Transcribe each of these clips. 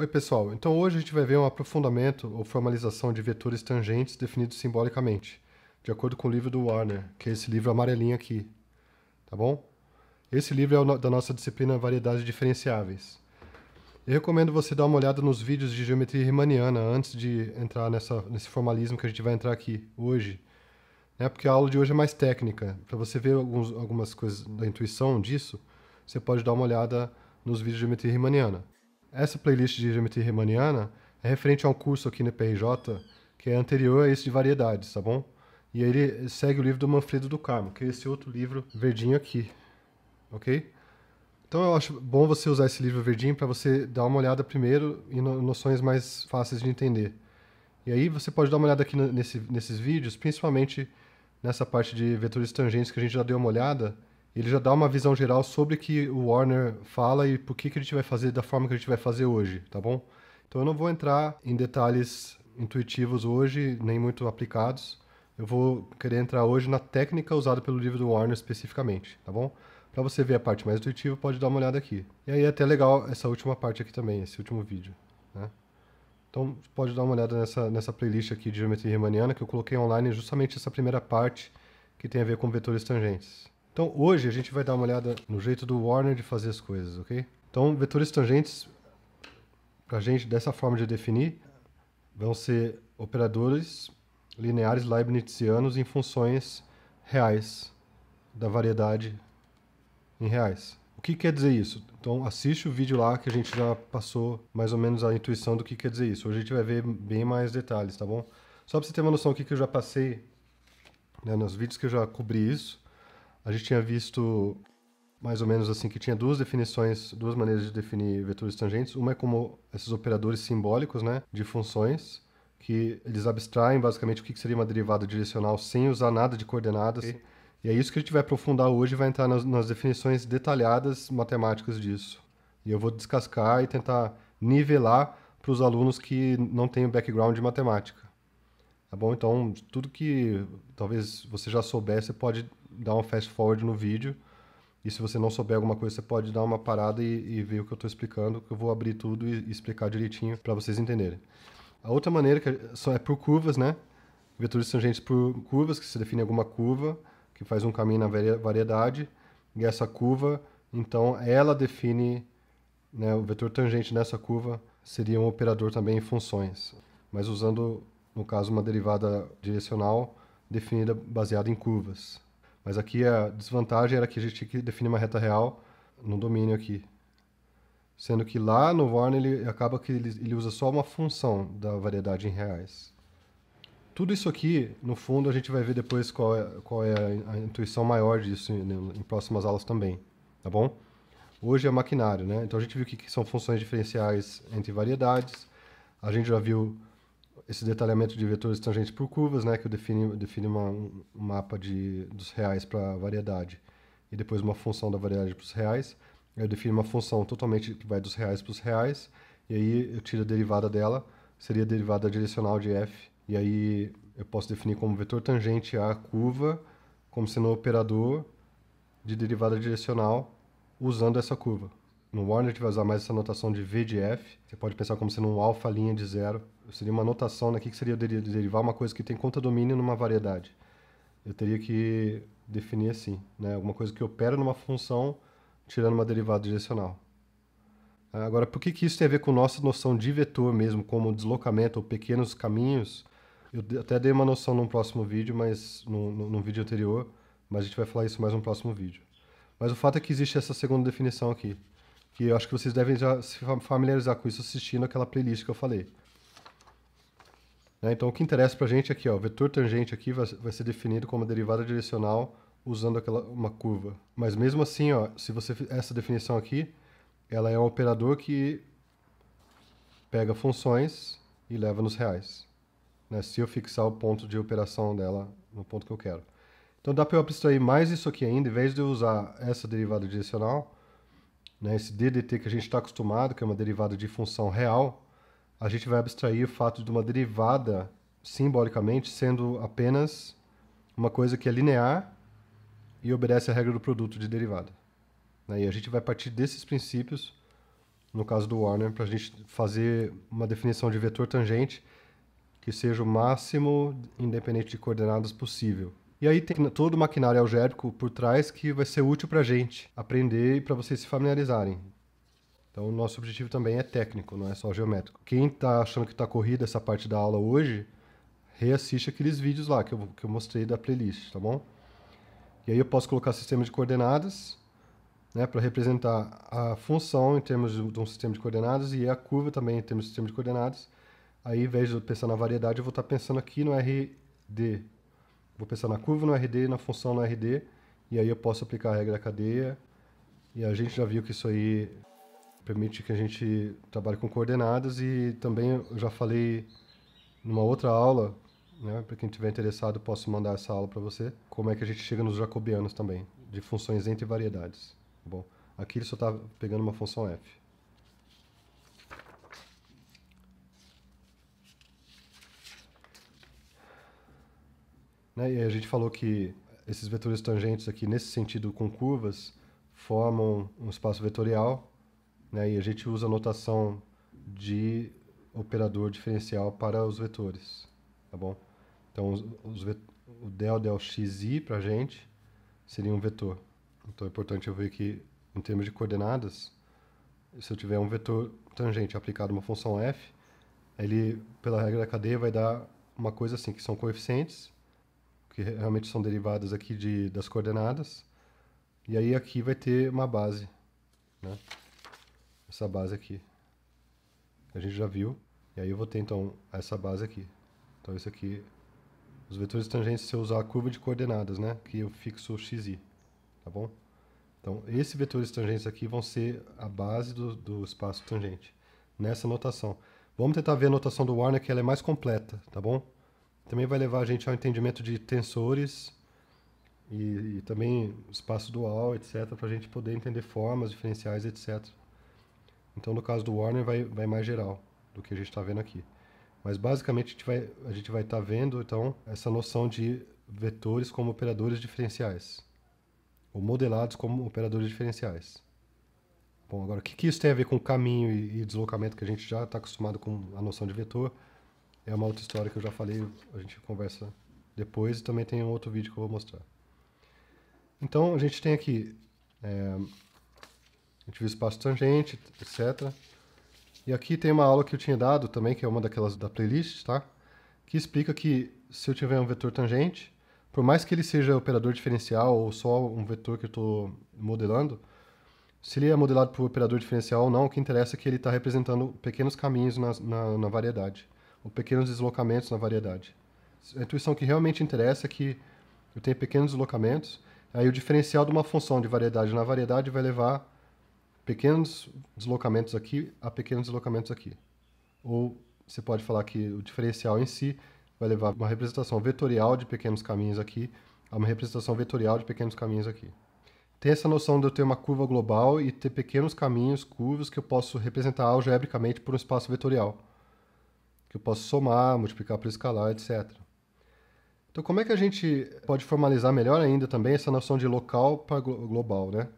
Oi, pessoal. Então hoje a gente vai ver um aprofundamento ou formalização de vetores tangentes definidos simbolicamente, de acordo com o livro do Warner, que é esse livro amarelinho aqui, tá bom? Esse livro é da nossa disciplina Variedades Diferenciáveis. Eu recomendo você dar uma olhada nos vídeos de geometria riemanniana antes de entrar nesse formalismo que a gente vai entrar aqui hoje, né? Porque a aula de hoje é mais técnica. Para você ver algumas coisas da intuição disso, você pode dar uma olhada nos vídeos de geometria riemanniana. Essa playlist de geometria riemanniana é referente a um curso aqui no PRJ que é anterior a esse de variedades, tá bom? E ele segue o livro do Manfredo do Carmo, que é esse outro livro verdinho aqui, ok? Então eu acho bom você usar esse livro verdinho para você dar uma olhada primeiro em noções mais fáceis de entender. E aí você pode dar uma olhada aqui nesses vídeos, principalmente nessa parte de vetores tangentes que a gente já deu uma olhada. Ele já dá uma visão geral sobre o que o Warner fala e por que a gente vai fazer da forma que a gente vai fazer hoje, tá bom? Então eu não vou entrar em detalhes intuitivos hoje, nem muito aplicados. Eu vou querer entrar hoje na técnica usada pelo livro do Warner especificamente, tá bom? Para você ver a parte mais intuitiva, pode dar uma olhada aqui. E aí é até legal essa última parte aqui também, esse último vídeo, né? Então, pode dar uma olhada nessa playlist aqui de geometria riemanniana, que eu coloquei online justamente essa primeira parte que tem a ver com vetores tangentes. Então, hoje a gente vai dar uma olhada no jeito do Warner de fazer as coisas, ok? Então, vetores tangentes, para a gente, dessa forma de definir, vão ser operadores lineares leibnizianos em funções reais da variedade em reais. O que quer dizer isso? Então assiste o vídeo lá que a gente já passou mais ou menos a intuição do que quer dizer isso. Hoje a gente vai ver bem mais detalhes, tá bom? Só para você ter uma noção do que eu já passei, né, nos vídeos que eu já cobri isso, a gente tinha visto mais ou menos assim que tinha duas definições, duas maneiras de definir vetores tangentes. Uma é como esses operadores simbólicos, né, de funções, que eles abstraem basicamente o que seria uma derivada direcional sem usar nada de coordenadas. Okay. E é isso que a gente vai aprofundar hoje e vai entrar nas definições detalhadas matemáticas disso. E eu vou descascar e tentar nivelar para os alunos que não têm o background de matemática. Tá bom? Então, tudo que talvez você já souber, você pode dar um fast forward no vídeo. E se você não souber alguma coisa, você pode dar uma parada e ver o que eu estou explicando, que eu vou abrir tudo e explicar direitinho para vocês entenderem. A outra maneira que é por curvas, né? Vetores tangentes por curvas, que se define alguma curva, que faz um caminho na variedade, e essa curva, então, ela define, né, o vetor tangente nessa curva seria um operador também em funções, mas usando, no caso, uma derivada direcional definida baseada em curvas. Mas aqui a desvantagem era que a gente tinha que definir uma reta real no domínio aqui. Sendo que lá no Warner ele acaba que ele usa só uma função da variedade em reais. Tudo isso aqui, no fundo, a gente vai ver depois qual é a intuição maior disso em próximas aulas também, tá bom? Hoje é maquinário, né? Então a gente viu que são funções diferenciais entre variedades. A gente já viu esse detalhamento de vetores tangentes por curvas, né? Que define um mapa dos reais para a variedade. E depois uma função da variedade para os reais. Eu defino uma função totalmente que vai dos reais para os reais. E aí eu tiro a derivada dela. Seria a derivada direcional de f. E aí eu posso definir como vetor tangente a curva, como sendo um operador de derivada direcional usando essa curva. No Warner a gente vai usar mais essa notação de V de f. Você pode pensar como sendo um alfa linha de zero. Seria uma notação aqui que seria derivar uma coisa que tem conta-domínio numa variedade. Eu teria que definir assim, né? Alguma coisa que opera numa função tirando uma derivada direcional. Agora, por que isso tem a ver com nossa noção de vetor mesmo, como deslocamento ou pequenos caminhos? Eu até dei uma noção num próximo vídeo, mas num vídeo anterior, mas a gente vai falar isso mais no próximo vídeo. Mas o fato é que existe essa segunda definição aqui, que eu acho que vocês devem já se familiarizar com isso assistindo aquela playlist que eu falei. Né? Então, o que interessa pra gente aqui, ó, o vetor tangente aqui vai ser definido como derivada direcional usando uma curva. Mas mesmo assim, ó, se você essa definição aqui, ela é um operador que pega funções e leva nos reais, né? Se eu fixar o ponto de operação dela no ponto que eu quero. Então dá para eu abstrair mais isso aqui ainda, em vez de eu usar essa derivada direcional, né, esse DDT que a gente está acostumado, que é uma derivada de função real, a gente vai abstrair o fato de uma derivada, simbolicamente, sendo apenas uma coisa que é linear e obedece à regra do produto de derivada. Né? E a gente vai partir desses princípios no caso do Warner, para a gente fazer uma definição de vetor tangente que seja o máximo independente de coordenadas possível. E aí tem todo o maquinário algébrico por trás que vai ser útil para a gente aprender e para vocês se familiarizarem. Então, o nosso objetivo também é técnico, não é só geométrico. Quem está achando que está corrida essa parte da aula hoje, reassiste aqueles vídeos lá que eu mostrei da playlist, tá bom? E aí eu posso colocar sistema de coordenadas, né, para representar a função em termos de um sistema de coordenadas e a curva também em termos de sistema de coordenadas. Aí, ao invés de eu pensar na variedade, eu vou estar pensando aqui no RD. Vou pensar na curva no RD, na função no RD, e aí eu posso aplicar a regra da cadeia. E a gente já viu que isso aí permite que a gente trabalhe com coordenadas, e também eu já falei numa outra aula, né, para quem estiver interessado, eu posso mandar essa aula para você, como é que a gente chega nos jacobianos também, de funções entre variedades. Bom, aqui ele só está pegando uma função f. Né, e a gente falou que esses vetores tangentes aqui, nesse sentido com curvas, formam um espaço vetorial, né, e a gente usa a notação de operador diferencial para os vetores, tá bom? Então, o del xi para a gente seria um vetor. Então, é importante eu ver que, em termos de coordenadas, se eu tiver um vetor tangente aplicado a uma função f, ele, pela regra da cadeia, vai dar uma coisa assim, que são coeficientes, que realmente são derivadas aqui das coordenadas, e aí aqui vai ter uma base, né? Essa base aqui, que a gente já viu, e aí eu vou ter então essa base aqui. Então isso aqui, os vetores tangentes, se eu usar a curva de coordenadas, né, que eu fixo o xi, tá bom? Então esses vetores tangentes aqui vão ser a base do espaço tangente, nessa notação. Vamos tentar ver a notação do Warner, que ela é mais completa, tá bom? Também vai levar a gente ao entendimento de tensores e também espaço dual, etc., para a gente poder entender formas, diferenciais, etc. Então, no caso do Warner, vai mais geral do que a gente está vendo aqui. Mas, basicamente, a gente vai estar vendo, então, essa noção de vetores como operadores diferenciais, ou modelados como operadores diferenciais. Bom, agora, o que isso tem a ver com caminho e deslocamento, que a gente já está acostumado com a noção de vetor? É uma outra história que eu já falei, a gente conversa depois, e também tem um outro vídeo que eu vou mostrar. Então, a gente tem aqui, a gente viu espaço tangente, etc. E aqui tem uma aula que eu tinha dado também, que é uma daquelas da playlist, tá? Que explica que se eu tiver um vetor tangente, por mais que ele seja operador diferencial ou só um vetor que eu estou modelando, se ele é modelado por operador diferencial ou não, o que interessa é que ele está representando pequenos caminhos na variedade, ou pequenos deslocamentos na variedade. A intuição que realmente interessa é que eu tenho pequenos deslocamentos, aí o diferencial de uma função de variedade na variedade vai levar pequenos deslocamentos aqui a pequenos deslocamentos aqui. Ou você pode falar que o diferencial em si vai levar uma representação vetorial de pequenos caminhos aqui a uma representação vetorial de pequenos caminhos aqui. Tem essa noção de eu ter uma curva global e ter pequenos caminhos, curvas, que eu posso representar algebricamente por um espaço vetorial, que eu posso somar, multiplicar por escalar, etc. Então, como é que a gente pode formalizar melhor ainda também essa noção de local para global, né?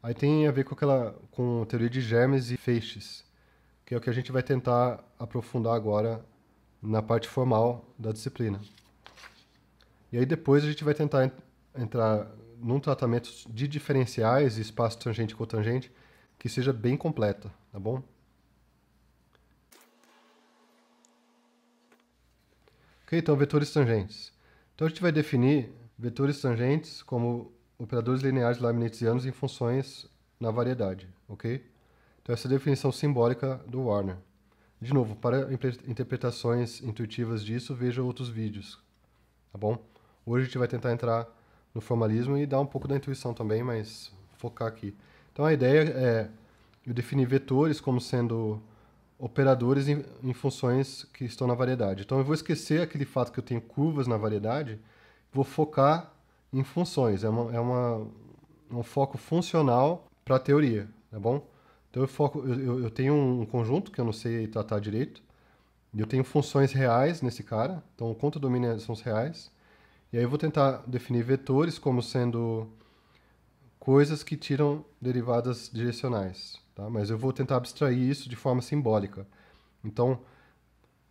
Aí tem a ver com a teoria de germes e feixes, que é o que a gente vai tentar aprofundar agora na parte formal da disciplina. E aí depois a gente vai tentar entrar num tratamento de diferenciais e espaço tangente e cotangente que seja bem completa, tá bom? Ok, então vetores tangentes. Então a gente vai definir vetores tangentes como operadores lineares leibnizianos em funções na variedade, ok? Então essa é a definição simbólica do Warner. De novo, para interpretações intuitivas disso, veja outros vídeos, tá bom? Hoje a gente vai tentar entrar no formalismo e dar um pouco da intuição também, mas focar aqui. Então a ideia é eu definir vetores como sendo operadores em funções que estão na variedade. Então eu vou esquecer aquele fato que eu tenho curvas na variedade, vou focar em funções. É um foco funcional para a teoria, tá bom? Então eu tenho um conjunto que eu não sei tratar direito, e eu tenho funções reais nesse cara, então o contra-domínio são os reais, e aí eu vou tentar definir vetores como sendo coisas que tiram derivadas direcionais, tá? Mas eu vou tentar abstrair isso de forma simbólica. Então,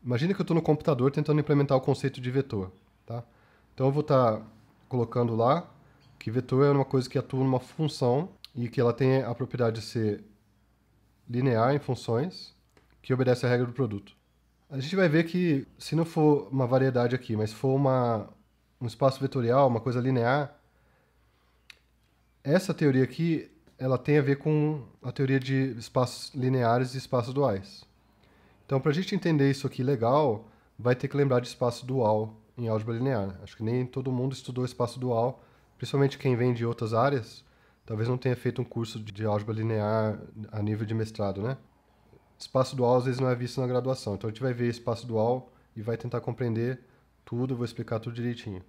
imagina que eu estou no computador tentando implementar o conceito de vetor, tá? Então eu vou estar colocando lá que vetor é uma coisa que atua numa função e que ela tem a propriedade de ser linear em funções que obedece à regra do produto. A gente vai ver que se não for uma variedade aqui, mas for um espaço vetorial, uma coisa linear, essa teoria aqui ela tem a ver com a teoria de espaços lineares e espaços duais. Então, para a gente entender isso aqui legal, vai ter que lembrar de espaço dual em álgebra linear. Acho que nem todo mundo estudou espaço dual, principalmente quem vem de outras áreas, talvez não tenha feito um curso de álgebra linear a nível de mestrado, né? Espaço dual às vezes não é visto na graduação, então a gente vai ver espaço dual e vai tentar compreender tudo, vou explicar tudo direitinho.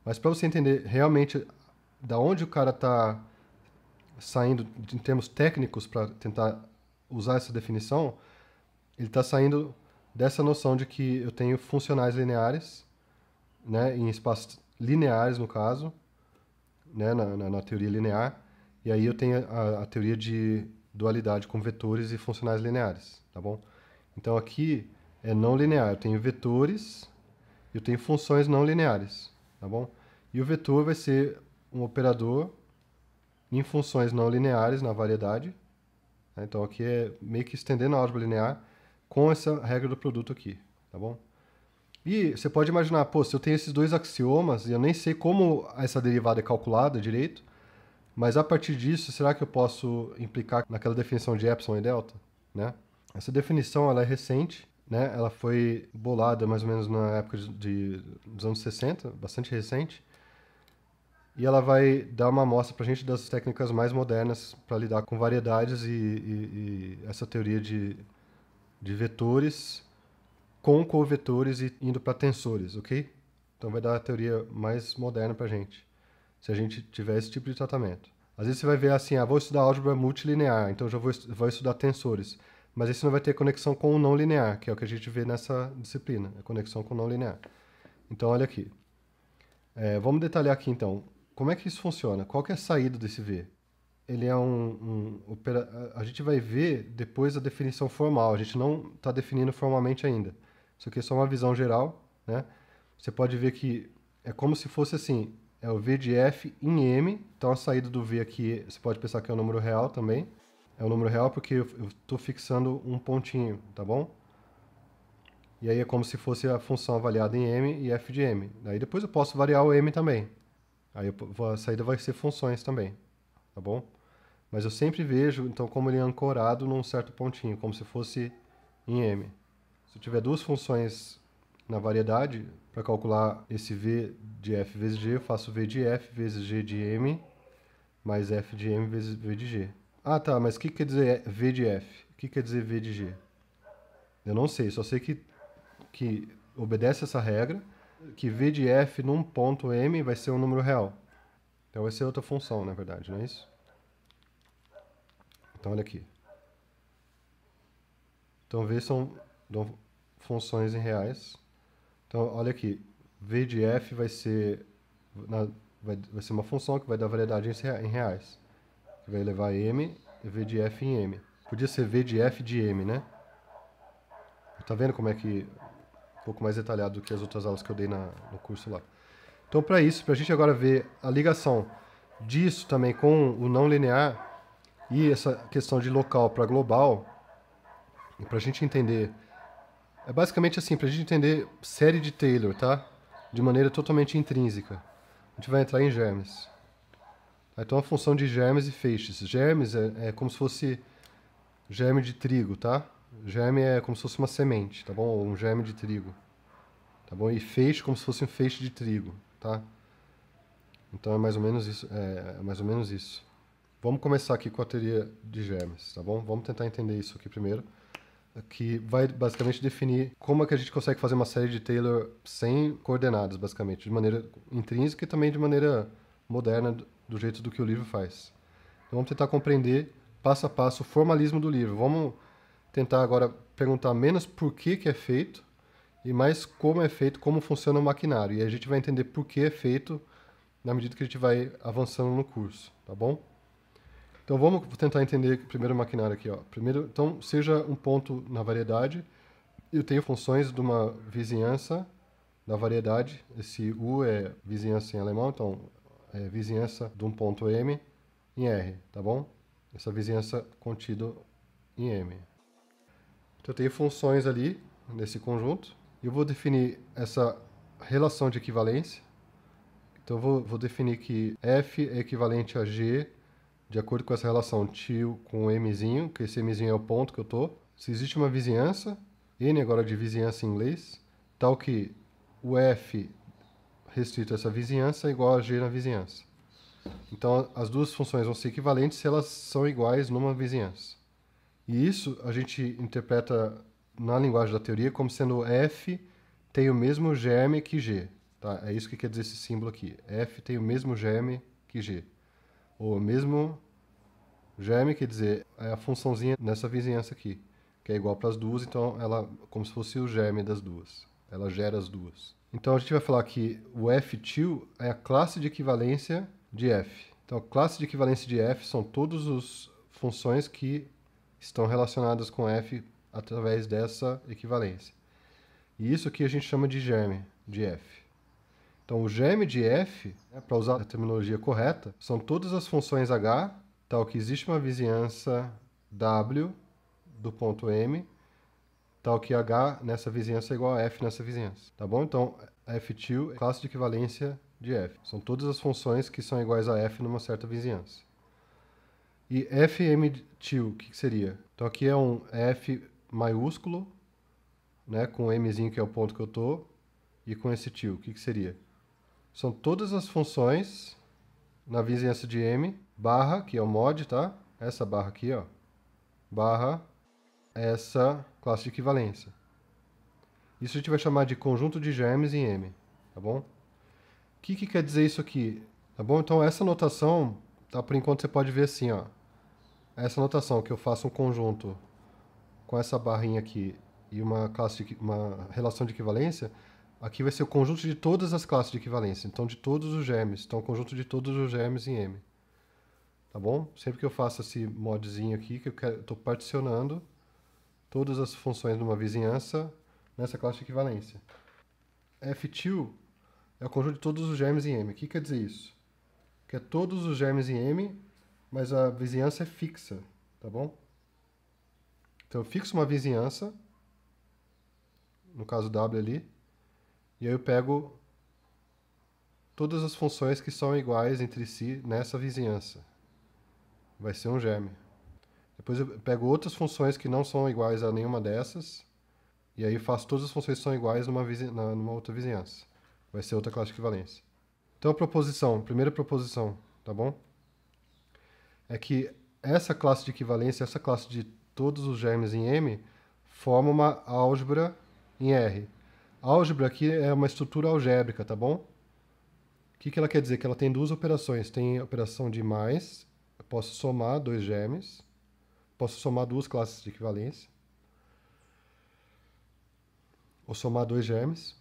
Mas para você entender realmente da onde o cara está saindo em termos técnicos para tentar usar essa definição, ele está saindo dessa noção de que eu tenho funcionais lineares, né, em espaços lineares, no caso, né, na teoria linear, e aí eu tenho a teoria de dualidade com vetores e funcionais lineares, tá bom? Então aqui é não linear, eu tenho vetores, eu tenho funções não lineares, tá bom? E o vetor vai ser um operador em funções não lineares na variedade, né? Então aqui é meio que estendendo a álgebra linear com essa regra do produto aqui, tá bom? E você pode imaginar, pô, se eu tenho esses dois axiomas e eu nem sei como essa derivada é calculada direito, mas a partir disso, será que eu posso implicar naquela definição de epsilon e delta, né? Essa definição, ela é recente, né? Ela foi bolada mais ou menos na época dos anos 60, bastante recente, e ela vai dar uma amostra para a gente das técnicas mais modernas para lidar com variedades e essa teoria de vetores com covetores e indo para tensores, ok? Então vai dar a teoria mais moderna para a gente, se a gente tiver esse tipo de tratamento. Às vezes você vai ver assim, vou estudar álgebra multilinear, então já vou estudar tensores. Mas isso não vai ter conexão com o não linear, que é o que a gente vê nessa disciplina, a conexão com o não linear. Então olha aqui. Vamos detalhar aqui então. Como é que isso funciona? Qual que é a saída desse V? Ele é a gente vai ver depois a definição formal, a gente não está definindo formalmente ainda. Isso aqui é só uma visão geral, né? Você pode ver que é como se fosse assim, é o V de F em M, então a saída do V aqui, você pode pensar que é um número real também. É um número real porque eu estou fixando um pontinho, tá bom? E aí é como se fosse a função avaliada em M e F de M. Daí depois eu posso variar o M também. Aí a saída vai ser funções também, tá bom? Mas eu sempre vejo, então, como ele é ancorado num certo pontinho, como se fosse em M. Se eu tiver duas funções na variedade, para calcular esse V de F vezes G, eu faço V de F vezes G de M, mais F de M vezes V de G. Ah, tá, mas o que quer dizer V de F? O que quer dizer V de G? Eu não sei, só sei que obedece essa regra, que V de F num ponto M vai ser um número real. Então vai ser outra função, na verdade, não é isso? Então olha aqui. Então V são funções em reais. Então olha aqui, V de F vai ser uma função que vai dar variedade em reais. Que vai levar M e V de F em M. Podia ser V de F de M, né? Tá vendo como é que um pouco mais detalhado do que as outras aulas que eu dei no curso lá. Então, para isso, para a gente agora ver a ligação disso também com o não linear e essa questão de local para global, para a gente entender, é basicamente assim, para a gente entender série de Taylor, tá? De maneira totalmente intrínseca. A gente vai entrar em germes. Então, a função de germes e feixes. Germes é como se fosse germe de trigo, tá? Germe é como se fosse uma semente, tá bom? Ou um germe de trigo, tá bom? E feixe como se fosse um feixe de trigo, tá? Então é mais ou menos isso. É mais ou menos isso. Vamos começar aqui com a teoria de germes, tá bom? Vamos tentar entender isso aqui primeiro, que vai basicamente definir como é que a gente consegue fazer uma série de Taylor sem coordenadas, basicamente, de maneira intrínseca e também de maneira moderna, do jeito do que o livro faz. Então vamos tentar compreender passo a passo o formalismo do livro. Vamos tentar agora perguntar menos por que é feito e mais como é feito, como funciona o maquinário. E a gente vai entender por que é feito na medida que a gente vai avançando no curso, tá bom? Então vamos tentar entender primeiro o maquinário aqui. Ó. Primeiro, então, seja um ponto na variedade. Eu tenho funções de uma vizinhança da variedade. Esse U é vizinhança em alemão, então é vizinhança de um ponto M em R, tá bom? Essa vizinhança contida em M. Então eu tenho funções ali nesse conjunto. Eu vou definir essa relação de equivalência. Então eu vou definir que F é equivalente a G de acordo com essa relação til com Mzinho, que esse Mzinho é o ponto que eu estou. Se existe uma vizinhança, N agora de vizinhança em inglês, tal que o F restrito a essa vizinhança é igual a G na vizinhança. Então as duas funções vão ser equivalentes se elas são iguais numa vizinhança. E isso a gente interpreta na linguagem da teoria como sendo F tem o mesmo germe que G. Tá? É isso que quer dizer esse símbolo aqui. F tem o mesmo germe que G. Ou o mesmo germe quer dizer é a funçãozinha nessa vizinhança aqui, que é igual para as duas, então ela como se fosse o germe das duas. Ela gera as duas. Então a gente vai falar que o F2 é a classe de equivalência de F. Então a classe de equivalência de F são todas as funções que estão relacionadas com F através dessa equivalência. E isso aqui a gente chama de germe de F. Então, o germe de F, para usar a terminologia correta, são todas as funções H, tal que existe uma vizinhança W do ponto M, tal que H nessa vizinhança é igual a F nessa vizinhança. Tá bom? Então, F2 é classe de equivalência de F. São todas as funções que são iguais a F numa certa vizinhança. E Fm2, o que seria? Então, aqui é um F maiúsculo, né, com o Mzinho, que é o ponto que eu estou, e com esse tio, o que seria? São todas as funções na vizinhança de M, barra, que é o mod, tá? Essa barra aqui, ó, barra essa classe de equivalência. Isso a gente vai chamar de conjunto de germes em M, tá bom? O que quer dizer isso aqui? Tá bom? Então, essa notação, tá, por enquanto você pode ver assim, ó. Essa notação que eu faço um conjunto com essa barrinha aqui e uma relação de equivalência, aqui vai ser o conjunto de todas as classes de equivalência, então de todos os germes, então o conjunto de todos os germes em M. Tá bom? Sempre que eu faço esse modzinho aqui, que eu estou particionando todas as funções de uma vizinhança nessa classe de equivalência. F2 é o conjunto de todos os germes em M. O que quer dizer isso? Que é todos os germes em M, mas a vizinhança é fixa, tá bom? Então eu fixo uma vizinhança, no caso W ali, e aí eu pego todas as funções que são iguais entre si nessa vizinhança. Vai ser um germe. Depois eu pego outras funções que não são iguais a nenhuma dessas, e aí faço todas as funções que são iguais numa outra vizinhança. Vai ser outra classe de equivalência. Então a proposição, primeira proposição, tá bom? É que essa classe de equivalência, essa classe de todos os germes em M, forma uma álgebra em R. A álgebra aqui é uma estrutura algébrica, tá bom? O que ela quer dizer? Que ela tem duas operações. Tem a operação de mais, eu posso somar dois germes, posso somar duas classes de equivalência, ou somar dois germes.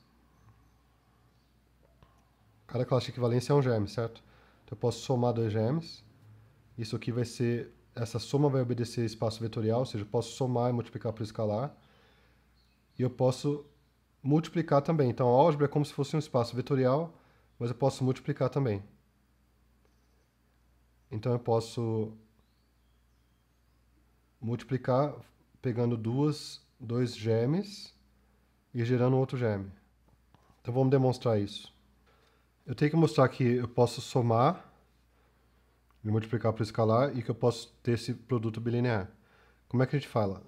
Cada classe de equivalência é um germe, certo? Então eu posso somar dois germes. Isso aqui vai ser... Essa soma vai obedecer espaço vetorial, ou seja, eu posso somar e multiplicar por escalar. E eu posso multiplicar também. Então a álgebra é como se fosse um espaço vetorial, mas eu posso multiplicar também. Então eu posso multiplicar pegando dois germes e gerando outro germe. Então vamos demonstrar isso. Eu tenho que mostrar que eu posso somar e multiplicar por escalar e que eu posso ter esse produto bilinear. Como é que a gente fala?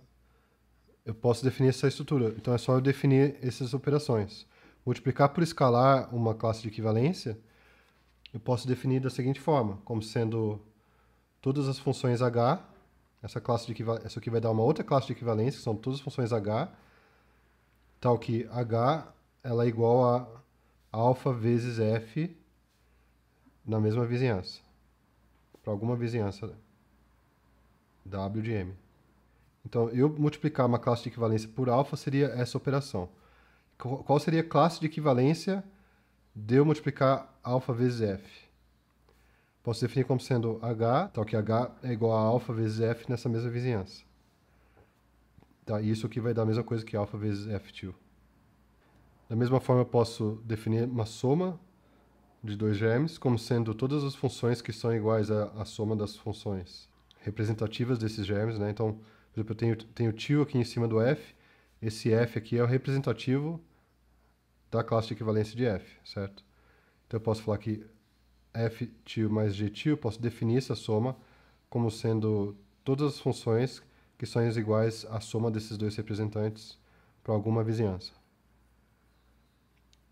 Eu posso definir essa estrutura. Então é só eu definir essas operações. Multiplicar por escalar uma classe de equivalência, eu posso definir da seguinte forma, como sendo todas as funções H, essa aqui vai dar uma outra classe de equivalência, que são todas as funções H, tal que H ela é igual a alfa vezes F na mesma vizinhança, para alguma vizinhança W de M. Então, eu multiplicar uma classe de equivalência por alfa seria essa operação. Qual seria a classe de equivalência de eu multiplicar alfa vezes F? Posso definir como sendo H, tal que H é igual a alfa vezes F nessa mesma vizinhança. Tá, isso aqui vai dar a mesma coisa que alfa vezes F2. Da mesma forma, eu posso definir uma soma de dois germes como sendo todas as funções que são iguais à soma das funções representativas desses germes, né? Então, por exemplo, eu tenho tio aqui em cima do F, esse F aqui é o representativo da classe de equivalência de F, certo? Então, eu posso falar que F tio mais G tio, posso definir essa soma como sendo todas as funções que são iguais à soma desses dois representantes para alguma vizinhança.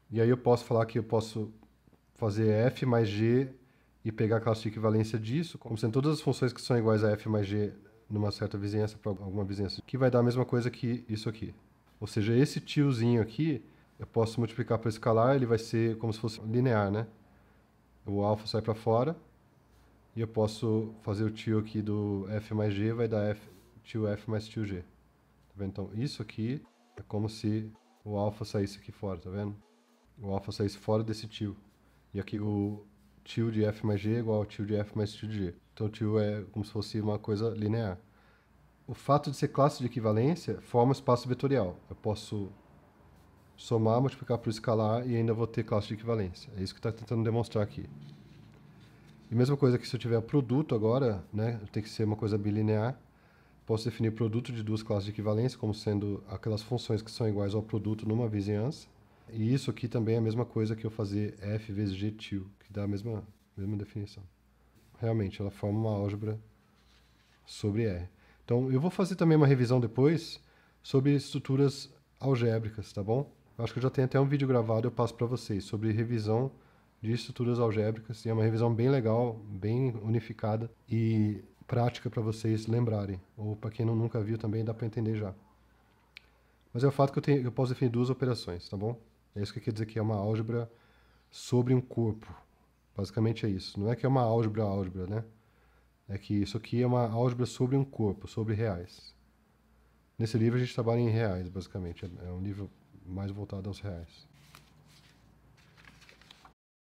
E aí eu posso falar que eu posso fazer F mais G e pegar a classe de equivalência disso, como sendo todas as funções que são iguais a F mais G numa certa vizinhança para alguma vizinhança, que vai dar a mesma coisa que isso aqui. Ou seja, esse tiozinho aqui, eu posso multiplicar por escalar, ele vai ser como se fosse linear, né? O alfa sai para fora, e eu posso fazer o tio aqui do F mais G, vai dar tio F mais tio G. Tá vendo? Então, isso aqui é como se o alfa saísse aqui fora, tá vendo? O alfa saísse fora desse tio. E aqui o tio de F mais G é igual ao tio de F mais tio de G. Então, o tio é como se fosse uma coisa linear. O fato de ser classe de equivalência forma um espaço vetorial. Eu posso somar, multiplicar por escalar e ainda vou ter classe de equivalência. É isso que está tentando demonstrar aqui. E mesma coisa que se eu tiver produto agora, né, tem que ser uma coisa bilinear. Posso definir produto de duas classes de equivalência como sendo aquelas funções que são iguais ao produto numa vizinhança. E isso aqui também é a mesma coisa que eu fazer f vezes g tio, que dá a mesma definição. Realmente, ela forma uma álgebra sobre R. Então, eu vou fazer também uma revisão depois sobre estruturas algébricas, tá bom? Eu acho que eu já tenho até um vídeo gravado, eu passo para vocês, sobre revisão de estruturas algébricas. E é uma revisão bem legal, bem unificada e prática para vocês lembrarem. Ou para quem nunca viu também, dá para entender já. Mas é o fato que eu posso definir duas operações, tá bom? É isso que quer dizer que é uma álgebra sobre um corpo. Basicamente é isso. Não é que é uma álgebra, né? É que isso aqui é uma álgebra sobre um corpo, sobre reais. Nesse livro a gente trabalha em reais, basicamente. É um livro mais voltado aos reais.